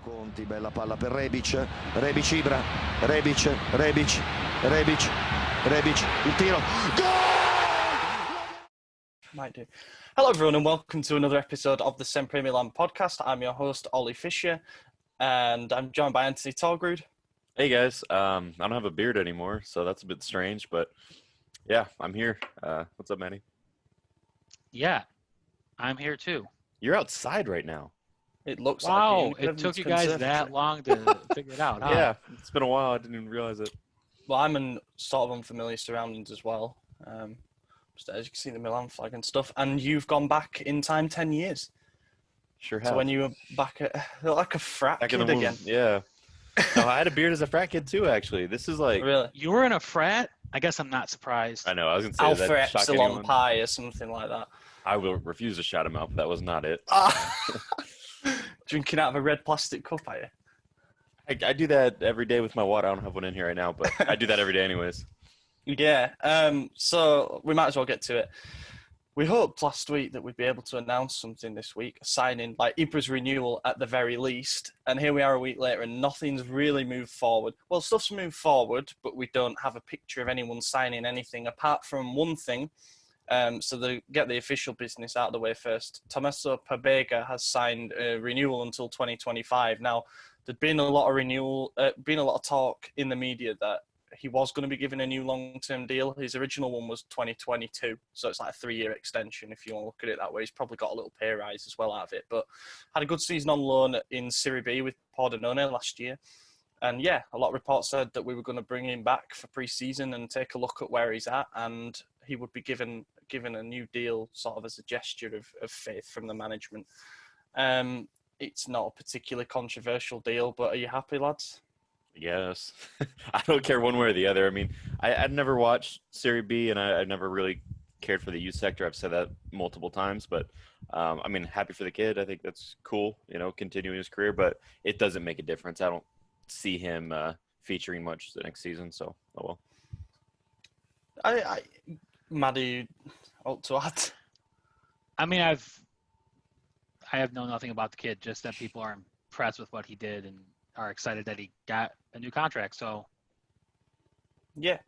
Conti, bella palla per Rebic, Rebic Ibra, Rebic, il tiro, goal! Might do. Hello everyone and welcome to another episode of the SempreMilan podcast. I'm your host Ollie Fisher and I'm joined by Anthony Torgrud. Hey guys, I don't have a beard anymore, so that's a bit strange, but yeah, I'm here. What's up, Manny? Yeah, I'm here too. You're outside right now. It looks Wow, like it took you guys that long to figure it out, huh? Yeah, it's been a while. I didn't even realize it. Well, I'm in sort of unfamiliar surroundings as well. Just as you can see the Milan flag and stuff. And you've gone back in time 10 years. Sure have. So when you were back at like a frat back kid in the again. Yeah. No, I had a beard as a frat kid too, actually. This is like... Really? You were in a frat? I guess I'm not surprised. I know, I was going to say Alpha that shock Epsilon anyone? Pi or something like that. I will refuse to shout him out, but that was not it. Drinking out of a red plastic cup, are you? I do that every day with my water. I don't have one in here right now, but I do that every day anyways. Yeah, so we might as well get to it. We hoped last week that we'd be able to announce something this week, a signing like Ibra's renewal at the very least. And here we are a week later and nothing's really moved forward. Well, stuff's moved forward, but we don't have a picture of anyone signing anything apart from one thing. So they get the official business out of the way first. Tommaso Pobega has signed a renewal until 2025. Now, there'd been a lot of talk in the media that he was going to be given a new long-term deal. His original one was 2022, so it's like a 3-year extension if you want to look at it that way. He's probably got a little pay rise as well out of it, but had a good season on loan in Serie B with Pordenone last year. And yeah, a lot of reports said that we were going to bring him back for pre-season and take a look at where he's at, and he would be given a new deal sort of as a gesture of faith from the management. It's not a particularly controversial deal, but are you happy, lads? Yes. I don't care one way or the other. I mean, I'd never watched Serie B, and I never really cared for the youth sector. I've said that multiple times, but I mean, happy for the kid. I think that's cool, continuing his career, but it doesn't make a difference. I don't see him featuring much the next season, so oh well. Maddie, to add? I mean, I have known nothing about the kid, just that people are impressed with what he did and are excited that he got a new contract. So, yeah,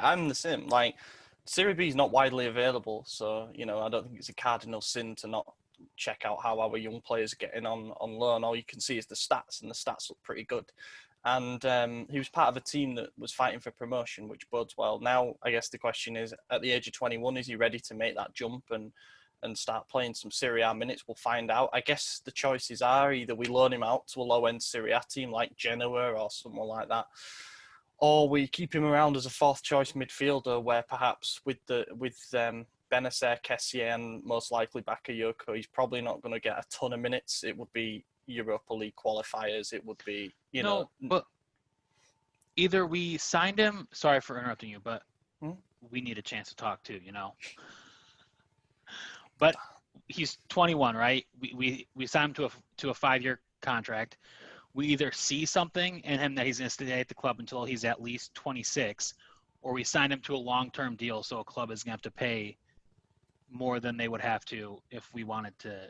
I'm the same. Like, Serie B is not widely available, so I don't think it's a cardinal sin to not check out how our young players are getting on loan. All you can see is the stats, and the stats look pretty good. And he was part of a team that was fighting for promotion, which bodes well. Now, I guess the question is, at the age of 21, is he ready to make that jump and start playing some Serie A minutes? We'll find out. I guess the choices are either we loan him out to a low-end Serie A team like Genoa or someone like that, or we keep him around as a fourth-choice midfielder where perhaps with Benacer, Kessié, and most likely Bakayoko, he's probably not going to get a ton of minutes. It would be Europa League qualifiers. It would be, No, but either we signed him. Sorry for interrupting you, but we need a chance to talk too. But he's 21, right? We signed him to a 5-year contract. We either see something in him that he's going to stay at the club until he's at least 26, or we sign him to a long-term deal, so a club is going to have to pay more than they would have to if we wanted to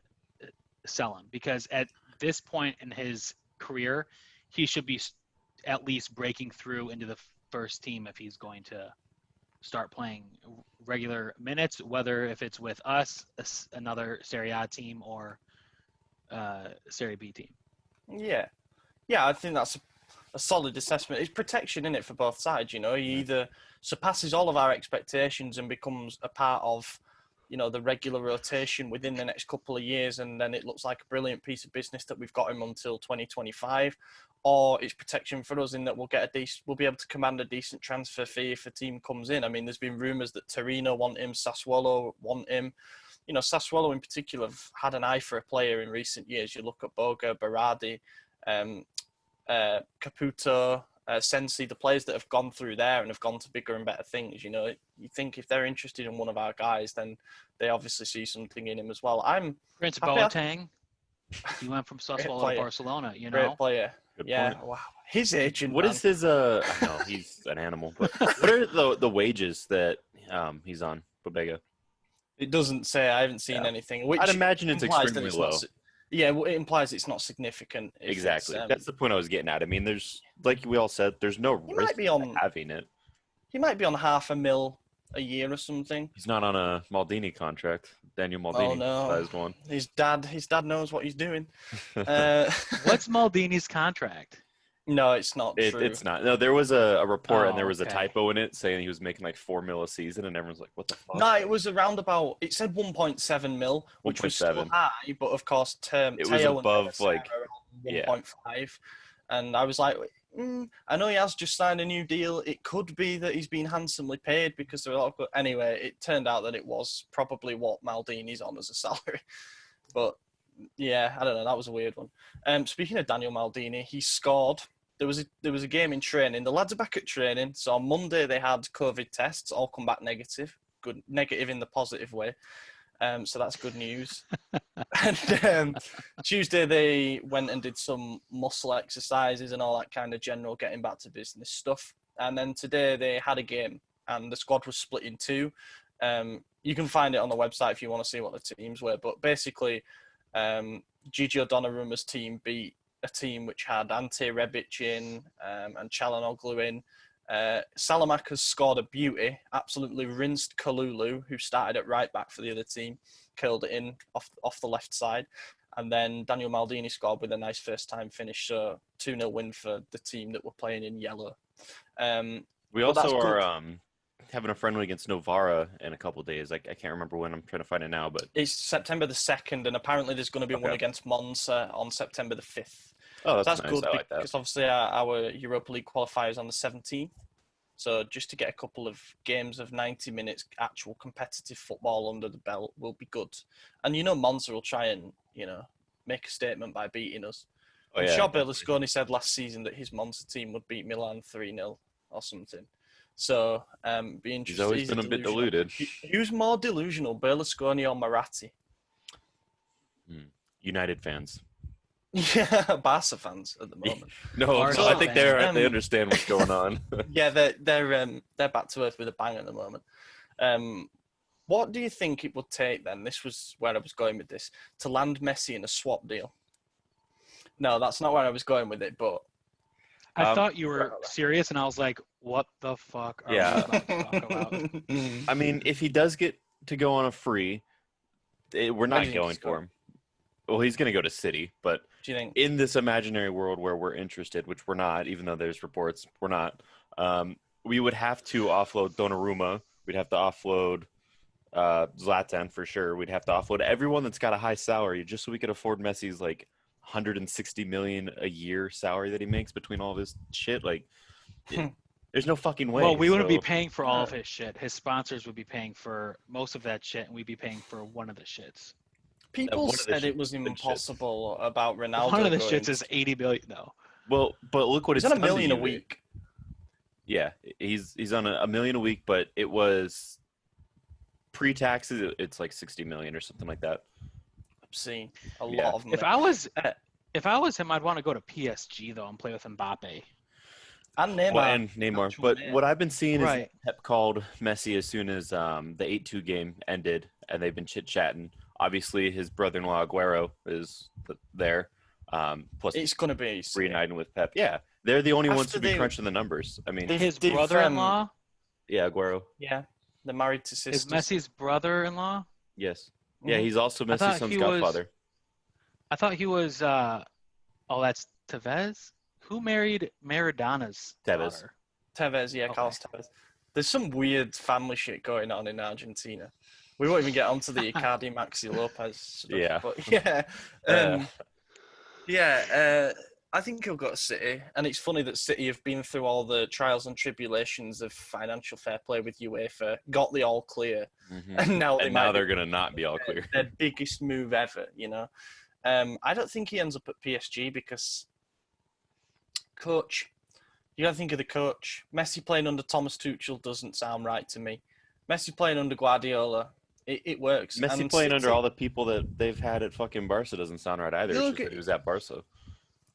sell him. Because at this point in his career, he should be at least breaking through into the first team if he's going to start playing regular minutes, whether if it's with us, another Serie A team, or Serie B team. Yeah, I think that's a solid assessment. It's protection in it for both sides. He either surpasses all of our expectations and becomes a part of the regular rotation within the next couple of years, and then it looks like a brilliant piece of business that we've got him until 2025, or it's protection for us in that we'll be able to command a decent transfer fee if a team comes in. I mean, there's been rumours that Torino want him, Sassuolo want him. Sassuolo in particular have had an eye for a player in recent years. You look at Boga, Berardi, Caputo, Sensi, the players that have gone through there and have gone to bigger and better things. You think if they're interested in one of our guys, then they obviously see something in him as well. Prince Boateng, he went from Sassuolo to Barcelona. Great player. Good yeah, point. wow. His agent. What is his? I know he's an animal, but what are the wages that he's on, Pobega? It doesn't say. I haven't seen anything. Which I'd imagine it's implies that extremely low. Yeah, well, it implies it's not significant. Exactly. That's the point I was getting at. I mean, there's, like we all said, there's no risk to having it. He might be on $500,000 a year or something. He's not on a Maldini contract. Daniel Maldini sized one. His dad knows what he's doing. What's Maldini's contract? No, it's not true. It's not. No, there was a report and there was a typo in it saying he was making like $4 million a season, and everyone's like, "What the fuck?" No, it was around about. It said 1.7 mil, which was still high, but of course, it was above like 1.5. And I was like, I know he has just signed a new deal. It could be that he's been handsomely paid because there are a lot of. Anyway, it turned out that it was probably what Maldini's on as a salary, but. Yeah, I don't know. That was a weird one. Speaking of Daniel Maldini, he scored. There was a game in training. The lads are back at training. So on Monday they had COVID tests, all come back negative. Good, negative in the positive way. So that's good news. And Tuesday they went and did some muscle exercises and all that kind of general getting back to business stuff. And then today they had a game, and the squad was split in two. You can find it on the website if you want to see what the teams were. But basically. Gigio Donnarumma's team beat a team which had Ante Rebic in and Çalhanoğlu in. Salamakas scored a beauty, absolutely rinsed Kalulu, who started at right back for the other team, curled it in off the left side. And then Daniel Maldini scored with a nice first-time finish, so 2-0 win for the team that were playing in yellow. We also are... having a friendly against Novara in a couple of days. I can't remember when. I'm trying to find it now, but it's September the 2nd, and apparently there's going to be one against Monza on September the 5th. Oh, that's nice. Good I like that. Because obviously our Europa League qualifiers on the 17th. So just to get a couple of games of 90 minutes actual competitive football under the belt will be good. And Monza will try and make a statement by beating us. I'm sure Berlusconi said last season that his Monza team would beat Milan 3-0 or something. So, be interesting. He's always been a bit deluded. Who's more delusional, Berlusconi or Moratti? United fans. Yeah, Barca fans at the moment. No, I think they understand what's going on. Yeah, they're back to earth with a bang at the moment. What do you think it would take then? This was where I was going with this, to land Messi in a swap deal. No, that's not where I was going with it, but. I thought you were serious, and I was like, what the fuck are we about to talk about? I mean, if he does get to go on a free, we're not going for him. Well, he's going to go to City, but do you think? In this imaginary world where we're interested, which we're not, even though there's reports, we're not, we would have to offload Donnarumma. We'd have to offload Zlatan for sure. We'd have to offload everyone that's got a high salary just so we could afford Messi's, like, $160 million a year salary that he makes between all of his shit. Like, there's no fucking way. Well, we wouldn't be paying for all of his shit. His sponsors would be paying for most of that shit, and we'd be paying for one of the shits. People said it was impossible about Ronaldo. One of the shits is $80 million, though. Well, but look what he's on $1 million a week. Yeah, he's on $1 million a week, but it was pre-taxes. It's like $60 million or something like that. Obscene. A lot of money. If I was him, I'd want to go to PSG though and play with Mbappe. And Neymar. Well, and Neymar. But what I've been seeing is that Pep called Messi as soon as the 8-2 game ended, and they've been chit-chatting. Obviously, his brother-in-law Aguero is there. Plus, it's going to be reuniting with Pep. Yeah, they're the only ones to be crunching the numbers. I mean, his brother-in-law. Yeah, Aguero. Yeah, they're married to sisters. Is Messi's brother-in-law? Yes. Yeah, he's also Messi's son's godfather. I thought he was. That's Tevez. Who married Maradona's daughter? Tevez, yeah, Carlos Tevez. There's some weird family shit going on in Argentina. We won't even get onto the Icardi Maxi Lopez stuff. Yeah. But I think he'll go to City. And it's funny that City have been through all the trials and tribulations of financial fair play with UEFA, got the all clear, and now they're going to not be all clear. Their biggest move ever, I don't think he ends up at PSG because coach, you got to think of the coach. Messi playing under Thomas Tuchel doesn't sound right to me. Messi playing under Guardiola, it works. Messi playing under all the people that they've had at fucking Barca doesn't sound right either. It's just that he was at Barca.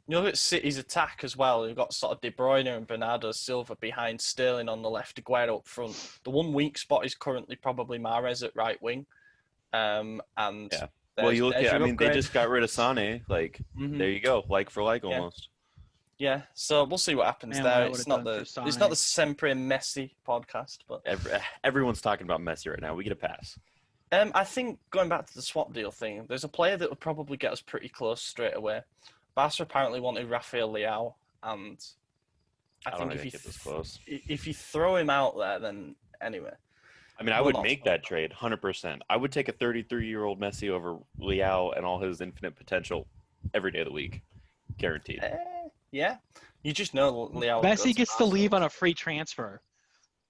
You look at City's attack as well. You've got sort of De Bruyne and Bernardo Silva behind Sterling on the left, Aguero up front. The one weak spot is currently probably Mahrez at right wing. Well, you look there's at. I your mean, they upgrade. just got rid of Sane. Like, Mhm. there you go, like for like Yeah. almost. Yeah, so we'll see what happens Man, there. what I It's would've not done the for it's not the Sane. Sempre Messi podcast, but Everyone's talking about Messi right now. We get a pass. I think going back to the swap deal thing, there's a player that would probably get us pretty close straight away. Barca apparently wanted Rafael Leao, and I don't think think they get this close. if you throw him out there, then anyway. I mean, I Well, would not make so. that trade 100%. I would take a 33-year-old Messi over Leao and all his infinite potential every day of the week, guaranteed. Yeah, you just know Leao. Messi gets to leave on a free transfer.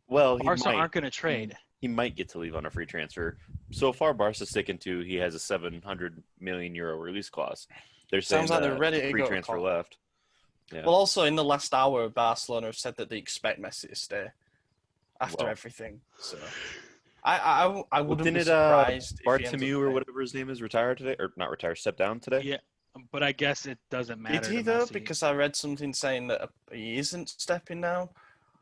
Well, Barca aren't going to trade. He might get to leave on a free transfer. So far, Barca's sticking to he has a 700 million euro release clause. They're saying Sounds like they're ready to free go. transfer left. Yeah. Well, also in the last hour, Barcelona have said that they expect Messi to stay after everything. So I wouldn't be surprised. If he ends Bartomeu up or whatever his name is retired today, or not retired, stepped down today. Yeah, but I guess it doesn't matter. Did he to though? Messi. Because I read something saying that he isn't stepping down.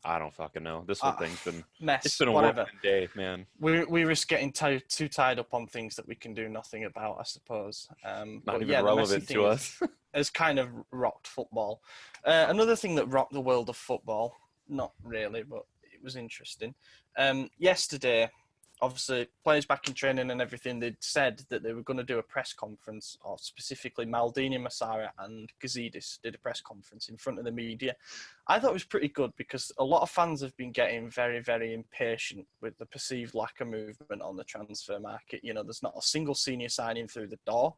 I don't fucking know. This whole thing's been Mess. it's been a whatever. whirlwind day, man. We risk getting too tied up on things that we can do nothing about, I suppose. Not even relevant to us. Has kind of rocked football. Another thing that rocked the world of football, not really, but it was interesting. Yesterday, obviously, players back in training and everything, they'd said that they were going to do a press conference, or specifically Maldini, Massara and Gazidis did a press conference in front of the media. I thought it was pretty good because a lot of fans have been getting very, very impatient with the perceived lack of movement on the transfer market. You know, there's not a single senior signing through the door.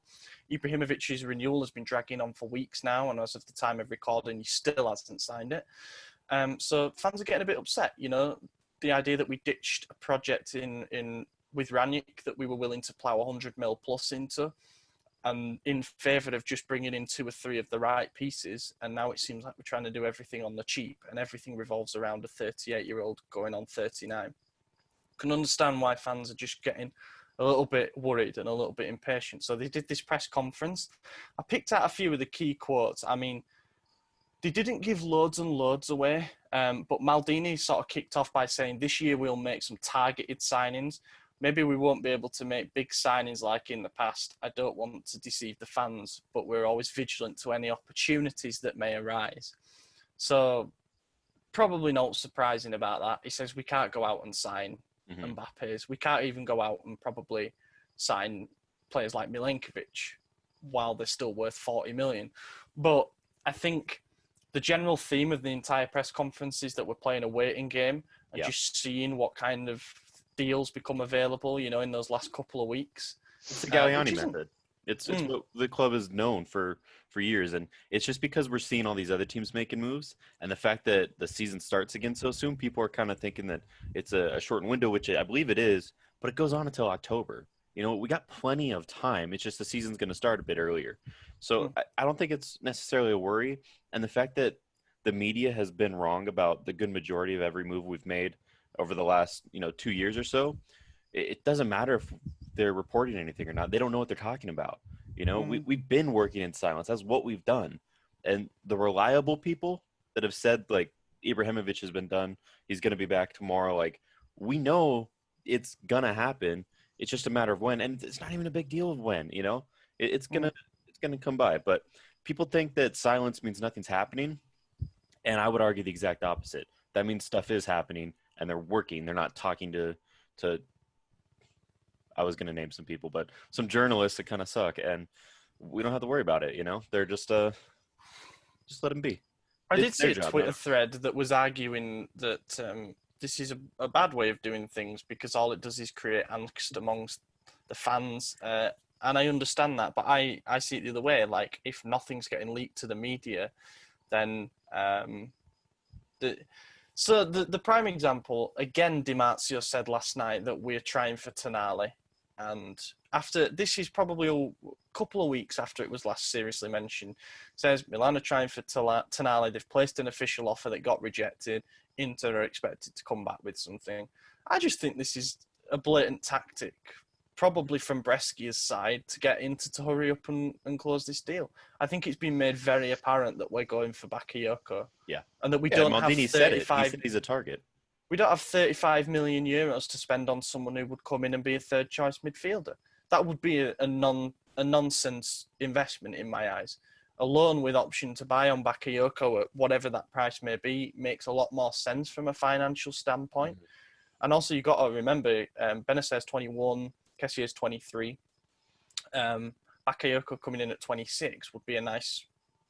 Ibrahimovic's renewal has been dragging on for weeks now, and as of the time of recording, he still hasn't signed it. So fans are getting a bit upset, you know. The idea that we ditched a project with Ranić that we were willing to plough 100 mil plus into, and in favour of just bringing in 2 or 3 of the right pieces, and now it seems like we're trying to do everything on the cheap, and everything revolves around a 38-year-old going on 39. Can understand why fans are just getting a little bit worried and a little bit impatient. So they did this press conference. I picked out a few of the key quotes. I mean, they didn't give loads and loads away, but Maldini sort of kicked off by saying, this year we'll make some targeted signings. Maybe we won't be able to make big signings like in the past. I don't want to deceive the fans, but we're always vigilant to any opportunities that may arise. So probably not surprising about that. He says we can't go out and sign Mbappe's. We can't even go out and probably sign players like Milankovic while they're still worth 40 million. But I think the general theme of the entire press conference is that we're playing a waiting game and just seeing what kind of deals become available, you know, in those last couple of weeks. It's the Galliani method. It's what the club is known for years, and it's just because we're seeing all these other teams making moves, and the fact that the season starts again so soon, people are kind of thinking that it's a shortened window, which I believe it is, but it goes on until October. You know, we got plenty of time. It's just the season's going to start a bit earlier. So I don't think it's necessarily a worry. And the fact that the media has been wrong about the good majority of every move we've made over the last, 2 years or so, it doesn't matter if they're reporting anything or not. They don't know what they're talking about. You know, we've been working in silence. That's what we've done. And the reliable people that have said, like, Ibrahimovic has been done, he's going to be back tomorrow, like, we know it's going to happen. It's just a matter of when, and it's not even a big deal of when, you know. It's gonna come by. But people think that silence means nothing's happening, and I would argue the exact opposite. That means stuff is happening, and they're working. They're not talking to I was gonna name some people, but some journalists that kind of suck, and we don't have to worry about it. You know, they're just let them be. I did see a Twitter thread that was arguing that this is a bad way of doing things because all it does is create angst amongst the fans. And I understand that, but I see it the other way. Like, if nothing's getting leaked to the media, then the prime example, again, Di Marzio said last night that we're trying for Tonali. And after, this is probably a couple of weeks after it was last seriously mentioned, says Milan are trying for Tonali. They've placed an official offer that got rejected. Inter are expected to come back with something. I just think this is a blatant tactic, probably from Brescia's side, to get Inter to hurry up and close this deal. I think it's been made very apparent that we're going for Bakayoko. Yeah. And that we don't Maldini have 35... said it. He said he's a target. We don't have 35 million euros to spend on someone who would come in and be a third-choice midfielder. that would be a nonsense investment in my eyes. A loan with option to buy on Bakayoko at whatever that price may be makes a lot more sense from a financial standpoint. And also, you've got to remember, Benacer's 21, Kessier's 23. Bakayoko coming in at 26 would be a nice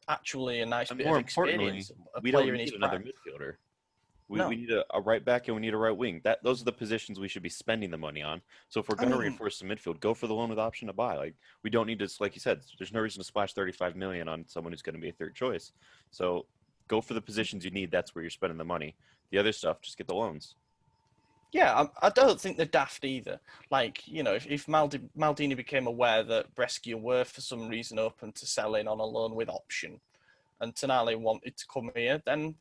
And bit more of experience. we don't need another midfielder. We need a right back and we need a right wing. Those are the positions we should be spending the money on. So if we're going to reinforce the midfield, go for the loan with option to buy. Like, we don't need to, like you said, there's no reason to splash 35 million on someone who's going to be a third choice. So go for the positions you need. That's where you're spending the money. The other stuff, just get the loans. Yeah, I don't think they're daft either. Like, you know, if Maldini became aware that Brescia were for some reason open to selling on a loan with option, and Tonali wanted to come here, then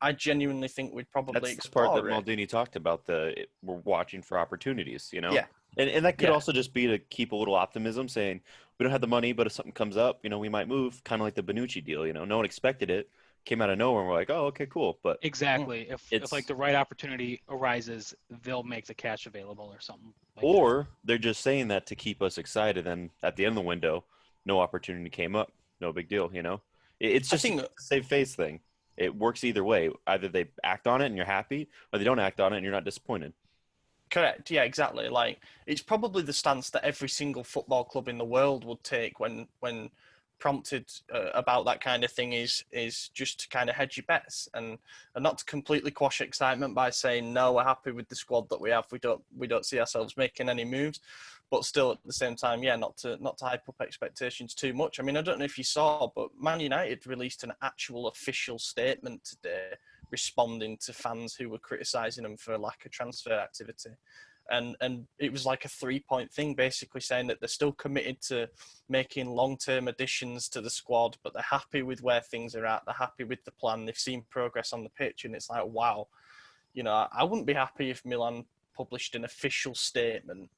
I genuinely think we'd probably explore part that it. Maldini talked about. We're watching for opportunities, you know? Yeah. And that could also just be to keep a little optimism, saying we don't have the money, but if something comes up, you know, we might move, kind of like the Bonucci deal, you know? No one expected it. Came out of nowhere and we're like, oh, okay, cool. But exactly. If like the right opportunity arises, they'll make the cash available or something. Or they're just saying that to keep us excited. And at the end of the window, no opportunity came up. No big deal, you know? It's just a save face thing. It works either way. Either they act on it and you're happy, or they don't act on it and you're not disappointed. Correct. Yeah, exactly. Like, it's probably the stance that every single football club in the world would take when prompted about that kind of thing is just to kind of hedge your bets and not to completely quash excitement by saying, no, we're happy with the squad that we have. We don't see ourselves making any moves, but still at the same time, yeah, not to hype up expectations too much. I mean, I don't know if you saw, but Man United released an actual official statement today responding to fans who were criticising them for lack of transfer activity. And it was like a 3-point thing, basically saying that they're still committed to making long-term additions to the squad, but they're happy with where things are at. They're happy with the plan. They've seen progress on the pitch, and it's like, wow. You know, I wouldn't be happy if Milan published an official statement,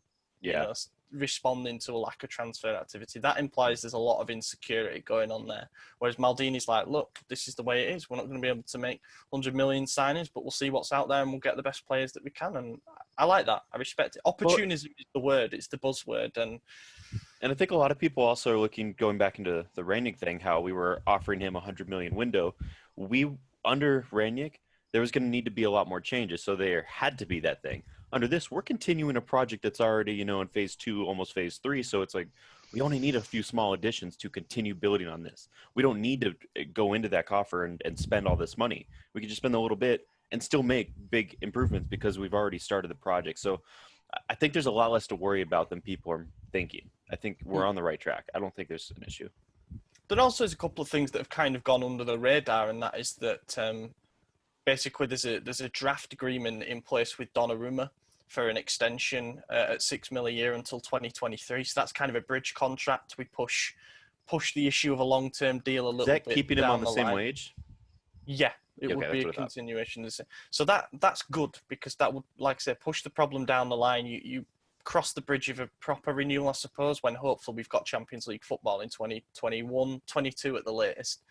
you know, responding to a lack of transfer activity. That implies there's a lot of insecurity going on there. Whereas Maldini's like, look, this is the way it is. We're not going to be able to make 100 million signings, but we'll see what's out there and we'll get the best players that we can. And I like that. I respect it. Opportunism is the word. It's the buzzword. And I think a lot of people also are looking, going back into the Rangnick thing, how we were offering him a 100 million window. Under Rangnick, there was going to need to be a lot more changes. So there had to be that thing. Under this, we're continuing a project that's already, you know, in phase 2, almost phase 3. So it's like, we only need a few small additions to continue building on this. We don't need to go into that coffer and spend all this money. We can just spend a little bit and still make big improvements because we've already started the project. So I think there's a lot less to worry about than people are thinking. I think we're on the right track. I don't think there's an issue. There also is a couple of things that have kind of gone under the radar, and that is that basically there's a draft agreement in place with Donnarumma for an extension at $6 million a year until 2023. So that's kind of a bridge contract. We push the issue of a long-term deal a little bit. Is that keeping him on the same wage? Yeah, it would be a continuation. So that's good, because that would, like I said, push the problem down the line. You cross the bridge of a proper renewal, I suppose, when hopefully we've got Champions League football in 2021, 22 at the latest.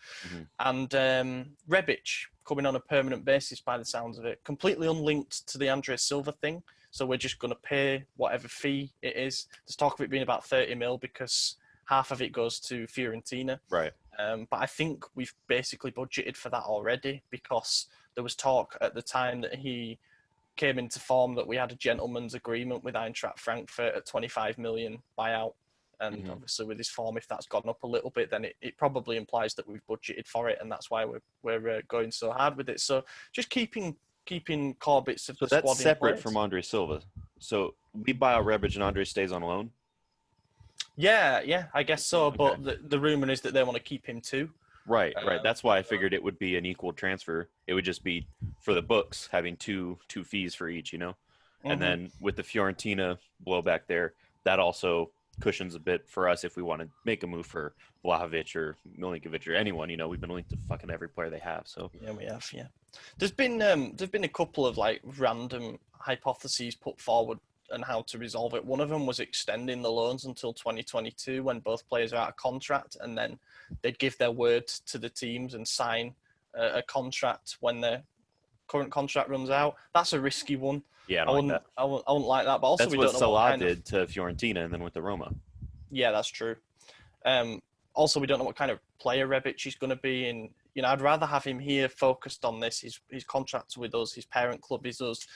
And Rebic coming on a permanent basis by the sounds of it, completely unlinked to the Andre Silva thing. So we're just going to pay whatever fee it is. There's talk of it being about 30 mil because half of it goes to Fiorentina. Right. But I think we've basically budgeted for that already, because there was talk at the time that he came into form that we had a gentleman's agreement with Eintracht Frankfurt at 25 million buyout. And obviously with his form, if that's gone up a little bit, then it probably implies that we've budgeted for it. And that's why we're going so hard with it. So just keeping core bits of the squad in place. So that's separate from Andre Silva. So we buy out Rebic and Andre stays on loan? Yeah, I guess so. Okay. But the rumor is that they want to keep him too. Right. That's why I figured it would be an equal transfer. It would just be for the books having two fees for each, you know? And then with the Fiorentina blowback there, that also cushions a bit for us if we want to make a move for Vlahovic or Milinkovic or anyone. You know, we've been linked to fucking every player they have. So yeah, we have. Yeah, there's been a couple of like random hypotheses put forward on how to resolve it. One of them was extending the loans until 2022 when both players are out of contract, and then they'd give their word to the teams and sign a contract when they're current contract runs out. That's a risky one. Yeah, I don't like that. I wouldn't like that. But also, That's we what don't know Salah what did to Fiorentina and then went to Roma. Yeah, that's true. Also, we don't know what kind of player Rebic is going to be. And, I'd rather have him here focused on this. His contract's with us. His parent club is us.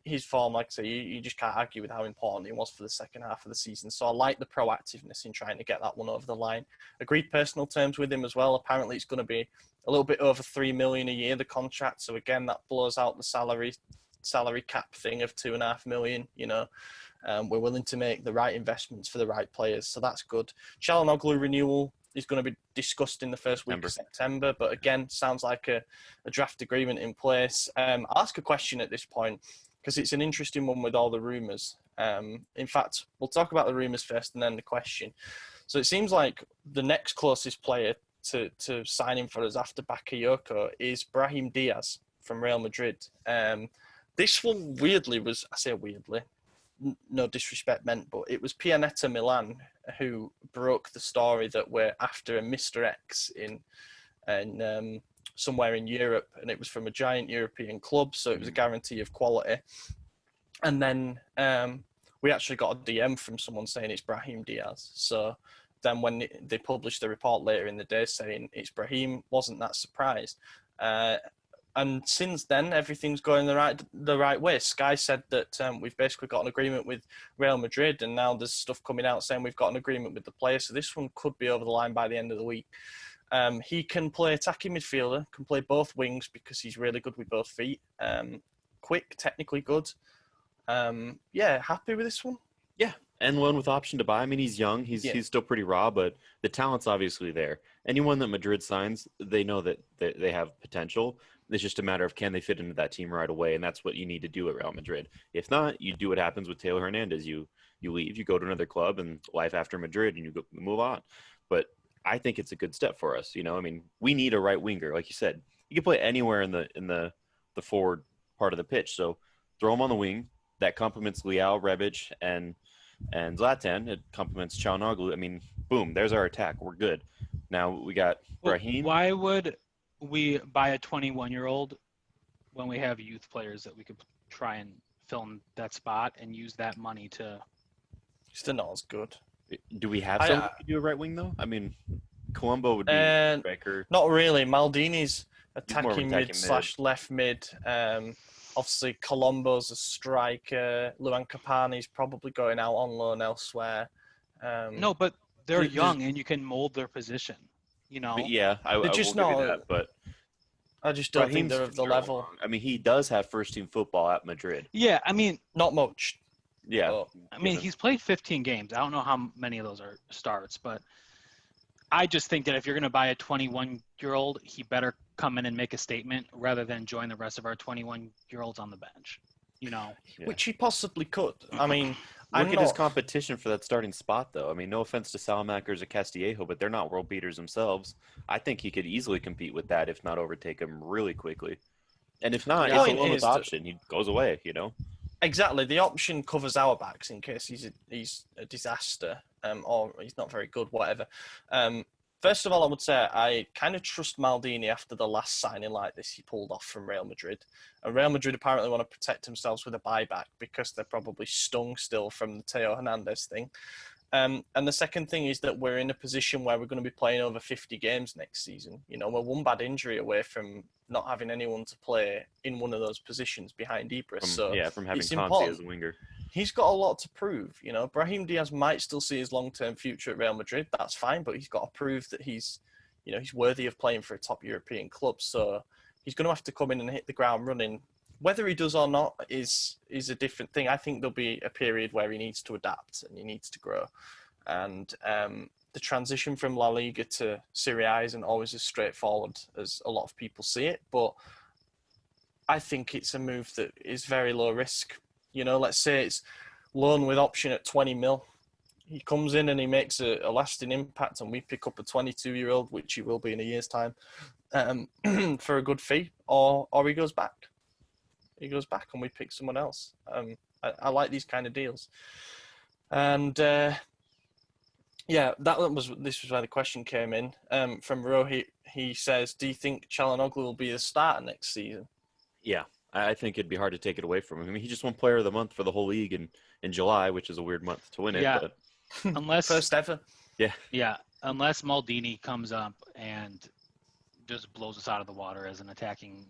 His form, like I say, you just can't argue with how important he was for the second half of the season. So I like the proactiveness in trying to get that one over the line. Agreed personal terms with him as well. Apparently, it's going to be a little bit over $3 million a year, the contract. So again, that blows out the salary cap thing of $2.5 million. We're willing to make the right investments for the right players, so that's good. Çalhanoğlu renewal is going to be discussed in the first week of September, but again, sounds like a draft agreement in place. I'll ask a question at this point because it's an interesting one with all the rumours. In fact, we'll talk about the rumours first and then the question. So it seems like the next closest player to signing for us after Bakayoko is Brahim Diaz from Real Madrid. This one weirdly was, I say weirdly, no disrespect meant, but it was Pianeta Milan who broke the story that we're after a Mr. X in somewhere in Europe, and it was from a giant European club, so it was a guarantee of quality. And then we actually got a DM from someone saying it's Brahim Diaz. So then when they published the report later in the day saying it's Brahim, wasn't that surprised. And since then, everything's going the right way. Sky said that we've basically got an agreement with Real Madrid, and now there's stuff coming out saying we've got an agreement with the player. So this one could be over the line by the end of the week. He can play attacking midfielder, can play both wings because he's really good with both feet. Quick, technically good. Happy with this one. Yeah, and one with option to buy. I mean, he's young. He's still pretty raw, but the talent's obviously there. Anyone that Madrid signs, they know that they have potential. It's just a matter of can they fit into that team right away, and that's what you need to do at Real Madrid. If not, you do what happens with Taylor Hernandez. You leave, you go to another club, and life after Madrid, and you move on. But I think it's a good step for us. I mean, we need a right winger, like you said. You can play anywhere in the forward part of the pitch. So throw him on the wing. That complements Leao, Rebic, and Zlatan. It complements Çalhanoğlu. I mean, boom, there's our attack. We're good. Now we got Brahim. Why would we buy a 21-year-old when we have youth players that we could try and fill in that spot and use that money to? Still not as good. Do we have someone to do a right wing though? I mean, Colombo would be Becker. Not really. Maldini's attacking mid / left mid. Obviously, Colombo's a striker. Luan Capani's probably going out on loan elsewhere. No, but they're young and you can mold their position. But yeah, I will give you that, but I just don't think they're of the level. I mean, he does have first-team football at Madrid. Yeah, I mean, not much. Yeah. I mean, he's played 15 games. I don't know how many of those are starts, but I just think that if you're going to buy a 21-year-old, he better come in and make a statement rather than join the rest of our 21-year-olds on the bench. Which he possibly could. I mean, look at his competition for that starting spot, though. I mean, no offense to Salamakers or Castillejo, but they're not world beaters themselves. I think he could easily compete with that, if not overtake him really quickly. And if not, it's a loan with option. He goes away, Exactly. The option covers our backs in case he's a disaster or he's not very good, whatever. First of all, I would say I kind of trust Maldini after the last signing like this he pulled off from Real Madrid. And Real Madrid apparently want to protect themselves with a buyback because they're probably stung still from the Teo Hernandez thing. And the second thing is that we're in a position where we're going to be playing over 50 games next season. We're one bad injury away from not having anyone to play in one of those positions behind Ibra. From having Conte as a winger. He's got a lot to prove. Brahim Diaz might still see his long-term future at Real Madrid. That's fine, but he's got to prove that he's worthy of playing for a top European club. So he's going to have to come in and hit the ground running. Whether he does or not is a different thing. I think there'll be a period where he needs to adapt and he needs to grow. And the transition from La Liga to Serie A isn't always as straightforward as a lot of people see it. But I think it's a move that is very low risk. Let's say it's loan with option at 20 mil. He comes in and he makes a lasting impact and we pick up a 22-year-old, which he will be in a year's time, for a good fee, or he goes back. He goes back and we pick someone else. I like these kind of deals. And this was where the question came in. From Rohit, he says, do you think Çalhanoğlu will be the starter next season? Yeah, I think it'd be hard to take it away from him. I mean, he just won Player of the Month for the whole league in July, which is a weird month to win it. Yeah. But Unless First ever. unless Maldini comes up and just blows us out of the water as an attacking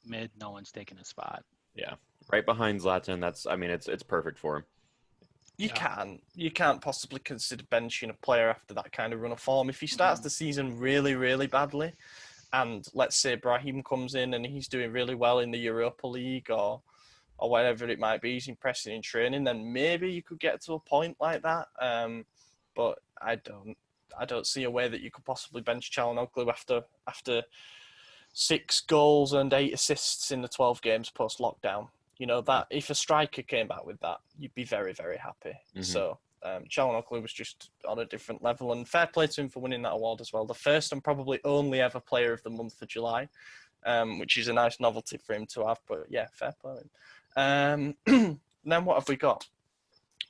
mid, no one's taking his spot. yeah, right behind Zlatan. It's perfect for him. You can't possibly consider benching a player after that kind of run of form. If he starts the season really, really badly, and let's say Brahim comes in and he's doing really well in the Europa League or whatever it might be, he's impressing in training, then maybe you could get to a point like that. But I don't see a way that you could possibly bench Çalhanoğlu after 6 goals and 8 assists in the 12 games post lockdown. You know, that if a striker came back with that, you'd be very, very happy. Mm-hmm. So Çalhanoğlu was just on a different level, and fair play to him for winning that award as well. The first and probably only ever player of the month for July, which is a nice novelty for him to have. But yeah, fair play. Then what have we got?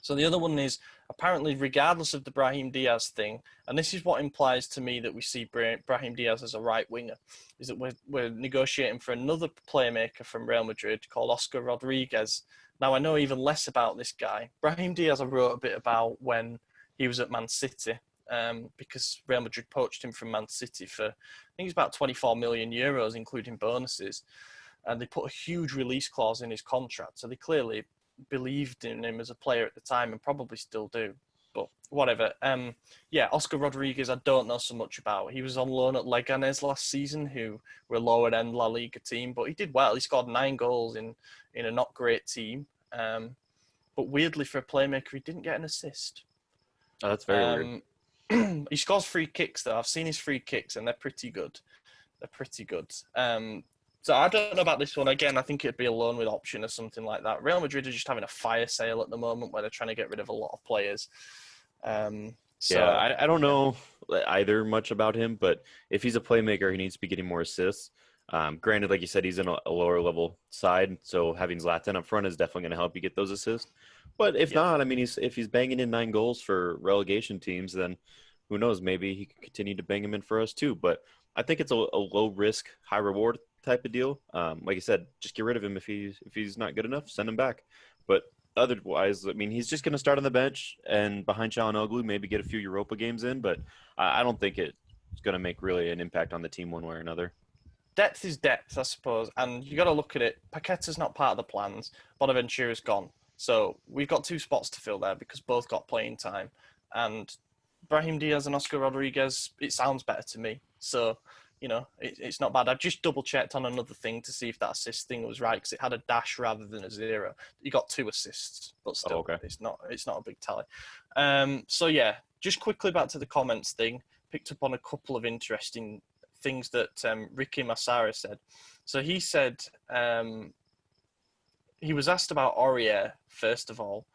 So the other one is, apparently, regardless of the Brahim Diaz thing, and this is what implies to me that we see Brahim Diaz as a right winger, is that we're negotiating for another playmaker from Real Madrid called Oscar Rodriguez. Now, I know even less about this guy. Brahim Diaz I wrote a bit about when he was at Man City, because Real Madrid poached him from Man City for, I think it's about 24 million euros, including bonuses. And they put a huge release clause in his contract. So they clearly believed in him as a player at the time and probably still do. But whatever. Oscar Rodriguez, I don't know so much about. He was on loan at Leganés last season, who were a lower-end La Liga team. But he did well. He scored 9 goals in a not great team. But weirdly, for a playmaker, he didn't get an assist. Oh, that's very weird. He scores free kicks, though. I've seen his free kicks, and they're pretty good. So I don't know about this one. Again, I think it'd be a loan with option or something like that. Real Madrid are just having a fire sale at the moment where they're trying to get rid of a lot of players. I don't know either much about him, but if he's a playmaker, he needs to be getting more assists. Granted, like you said, he's in a lower level side, so having Zlatan up front is definitely going to help you get those assists. But if not, I mean, if he's banging in 9 goals for relegation teams, then who knows? Maybe he could continue to bang him in for us too. But I think it's a low risk, high reward type of deal. Like I said, just get rid of him if he's not good enough, send him back. But otherwise, I mean, he's just going to start on the bench and behind Çalhanoğlu, maybe get a few Europa games in. But I don't think it's going to make really an impact on the team one way or another. Depth is depth, I suppose, and you got to look at it. Paqueta's not part of the plans. Bonaventura's gone, so we've got 2 spots to fill there because both got playing time. And Brahim Diaz and Oscar Rodriguez, it sounds better to me. So, you know, it's not bad. I've just double-checked on another thing to see if that assist thing was right, because it had a dash rather than a 0. He got 2 assists, but still, It's not a big tally. So, yeah, just quickly back to the comments thing. Picked up on a couple of interesting things that Ricky Massara said. So he said he was asked about Aurier, first of all,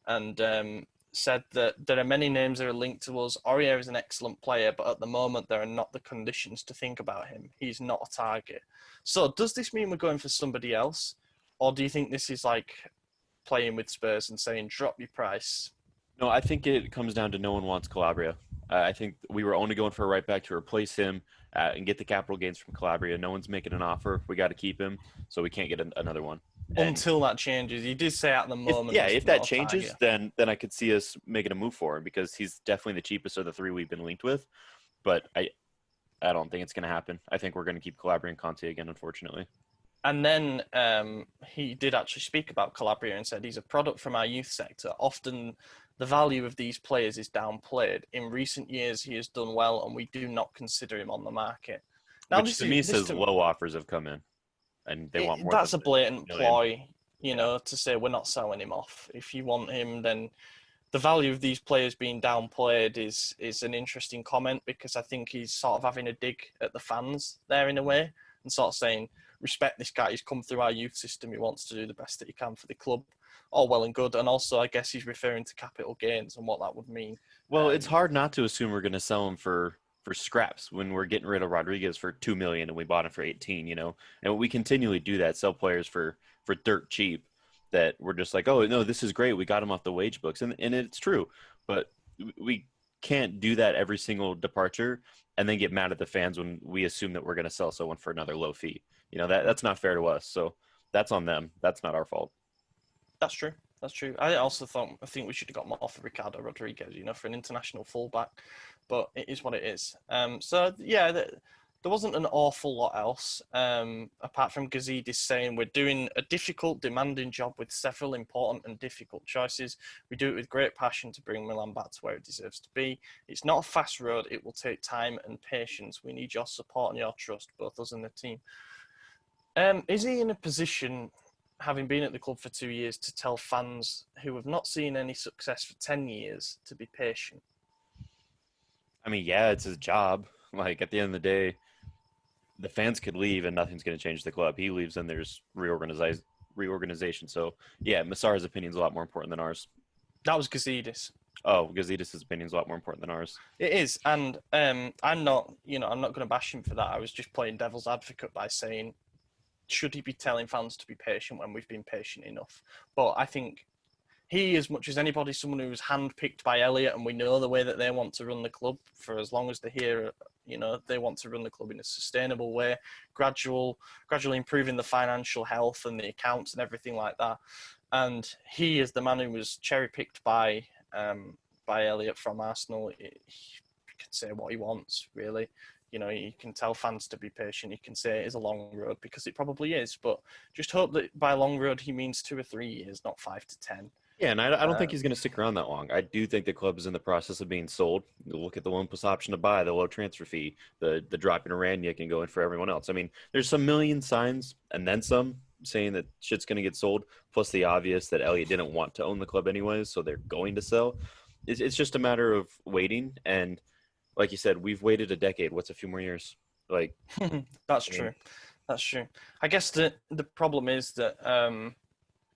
and said that there are many names that are linked to us. Aurier is an excellent player, but at the moment there are not the conditions to think about him. He's not a target. So does this mean we're going for somebody else? Or do you think this is like playing with Spurs and saying, drop your price? No, I think it comes down to no one wants Calabria. I think we were only going for a right back to replace him and get the capital gains from Calabria. No one's making an offer. We got to keep him, so we can't get another one. Until that changes. You did say at the moment. If that changes, then I could see us making a move for him because he's definitely the cheapest of the 3 we've been linked with. But I don't think it's going to happen. I think we're going to keep Calabria and Conte again, unfortunately. And then he did actually speak about Calabria and said he's a product from our youth sector. Often the value of these players is downplayed. In recent years, he has done well, and we do not consider him on the market. Now, which to me says low offers have come in, and they want more. That's a blatant ploy, to say we're not selling him off. If you want him, then the value of these players being downplayed is an interesting comment, because I think he's sort of having a dig at the fans there in a way and sort of saying, respect this guy. He's come through our youth system. He wants to do the best that he can for the club. All well and good. And also, I guess he's referring to capital gains and what that would mean. Well, it's hard not to assume we're going to sell him for scraps when we're getting rid of Rodriguez for $2 million and we bought him for 18, and we continually do that, sell players for dirt cheap, that we're just like, oh no, this is great. We got him off the wage books. And it's true, but we can't do that every single departure and then get mad at the fans when we assume that we're going to sell someone for another low fee. That's not fair to us. So that's on them. That's not our fault. That's true. That's true. I think we should have got more for Ricardo Rodriguez, for an international fullback, but it is what it is. So yeah, there wasn't an awful lot else apart from Gazidis saying we're doing a difficult, demanding job with several important and difficult choices. We do it with great passion to bring Milan back to where it deserves to be. It's not a fast road. It will take time and patience. We need your support and your trust, both us and the team. Is he in a position, having been at the club for 2 years, to tell fans who have not seen any success for 10 years to be patient? I mean, yeah, it's his job. Like, at the end of the day, the fans could leave and nothing's going to change the club. He leaves and there's reorganization. So, yeah, Massara's opinion is a lot more important than ours. That was Gazidis. Oh, Gazidis' opinion is a lot more important than ours. It is, and I'm not going to bash him for that. I was just playing devil's advocate by saying, should he be telling fans to be patient when we've been patient enough? But I think he, as much as anybody, someone who was handpicked by Elliot, and we know the way that they want to run the club for as long as they're here. They want to run the club in a sustainable way, gradually improving the financial health and the accounts and everything like that. And he is the man who was cherry-picked by Elliot from Arsenal. He can say what he wants, really. You can tell fans to be patient. You can say it is a long road, because it probably is. But just hope that by long road he means 2 or 3 years, not 5 to 10. Yeah, and I don't think he's going to stick around that long. I do think the club is in the process of being sold. Look at the 1+ option to buy, the low transfer fee, the drop in Ranić and going for everyone else. I mean, there's some million signs and then some saying that shit's going to get sold, plus the obvious that Elliot didn't want to own the club anyways, so they're going to sell. It's just a matter of waiting. And like you said, we've waited a decade. What's a few more years? That's true. That's true. I guess the problem is that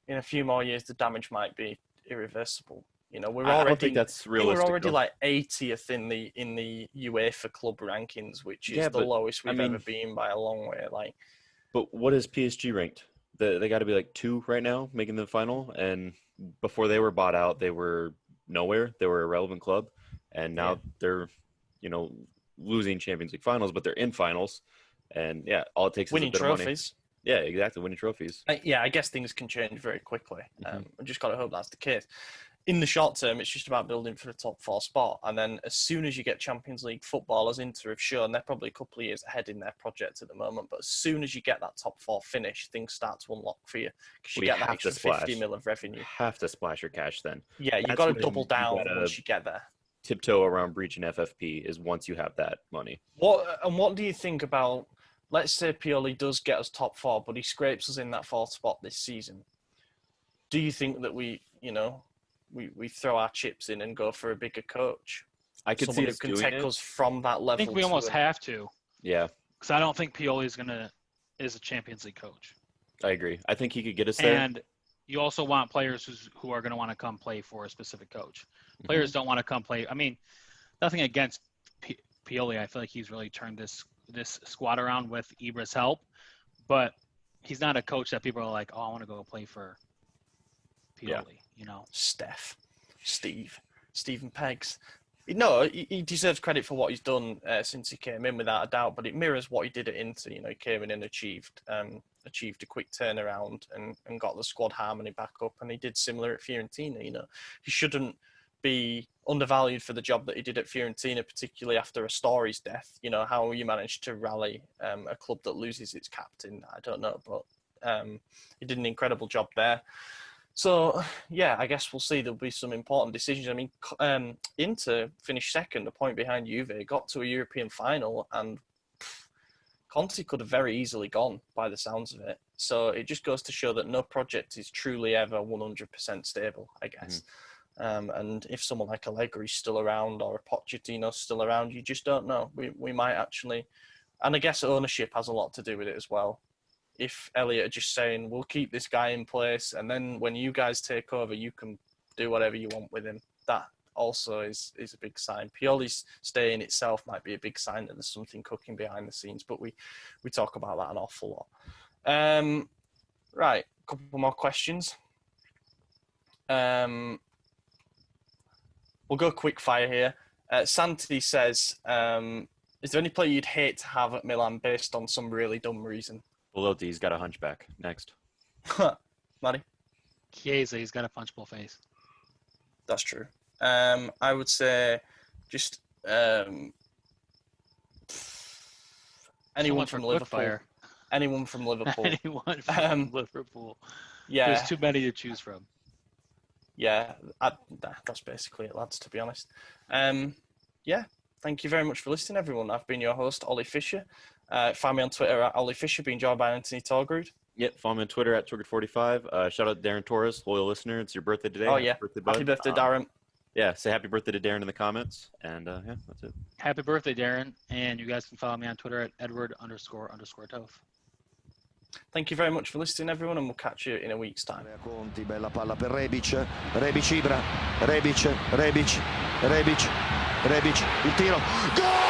in a few more years, the damage might be irreversible. I don't think that's realistic. We're already like 80th in the UEFA club rankings, which is the lowest we've ever been by a long way. But what is PSG ranked? They got to be like 2 right now, making the final. And before they were bought out, they were nowhere. They were a relevant club, and now they're losing Champions League finals, but they're in finals. And yeah, all it takes is winning a bit trophies. Of money. Yeah, exactly. Winning trophies. I guess things can change very quickly. I just got to hope that's the case. In the short term, it's just about building for the top 4 spot. And then as soon as you get Champions League football, as Inter have shown, they're probably a couple of years ahead in their project at the moment. But as soon as you get that top 4 finish, things start to unlock for you, because you get that extra 50 mil of revenue. You have to splash your cash then. Yeah, you've got to double down once you get there. Tiptoe around breaching FFP is once you have that money. What do you think about... Let's say Pioli does get us top 4, but he scrapes us in that 4th spot this season. Do you think that we throw our chips in and go for a bigger coach? I could see us doing it. Someone who can take us from that level. I think we almost have to. Yeah. Because I don't think Pioli is a Champions League coach. I agree. I think he could get us there. And you also want players who are going to want to come play for a specific coach. Players don't want to come play. I mean, nothing against Pioli. I feel like he's really turned this squad around with Ibra's help, but he's not a coach that people are like, oh, I want to go play for Pioli, Stephen Peggs. No, he deserves credit for what he's done since he came in, without a doubt, but it mirrors what he did at Inter. He came in and achieved a quick turnaround and got the squad harmony back up, and he did similar at Fiorentina. He shouldn't be undervalued for the job that he did at Fiorentina, particularly after Astori's death. How you managed to rally a club that loses its captain, I don't know, but he did an incredible job there. So, yeah, I guess we'll see. There'll be some important decisions. I mean, Inter finished second, a point behind Juve, got to a European final, and Conte could have very easily gone by the sounds of it. So it just goes to show that no project is truly ever 100% stable, I guess. And if someone like Allegri's still around, or a Pochettino's still around, you just don't know. We might actually... And I guess ownership has a lot to do with it as well. If Elliot are just saying, we'll keep this guy in place, and then when you guys take over, you can do whatever you want with him, that also is a big sign. Pioli's stay in itself might be a big sign that there's something cooking behind the scenes, but we talk about that an awful lot. Right, a couple more questions. We'll go quick fire here. Santi says, is there any player you'd hate to have at Milan based on some really dumb reason? Belotti's got a hunchback. Next. Maddie? Chiesa, he's got a punchable face. That's true. I would say just anyone from Liverpool. Anyone from Liverpool. Anyone from Liverpool. Yeah. There's too many to choose from. Yeah, that's basically it, lads, to be honest. Yeah, thank you very much for listening, everyone. I've been your host, Ollie Fisher. Find me on Twitter at Ollie Fisher, being joined by Anthony Torgrud. Yep, follow me on Twitter at Torgrud45. Shout out to Darren Torres, loyal listener. It's your birthday today. Oh, yeah. Happy birthday, Darren. Yeah, say happy birthday to Darren in the comments. And yeah, that's it. Happy birthday, Darren. And you guys can follow me on Twitter at Edward__Toph. Thank you very much for listening, everyone, and we'll catch you in a week's time. Conti, bella palla per Rebic, Rebic, Ibra, Rebic, il tiro, gol!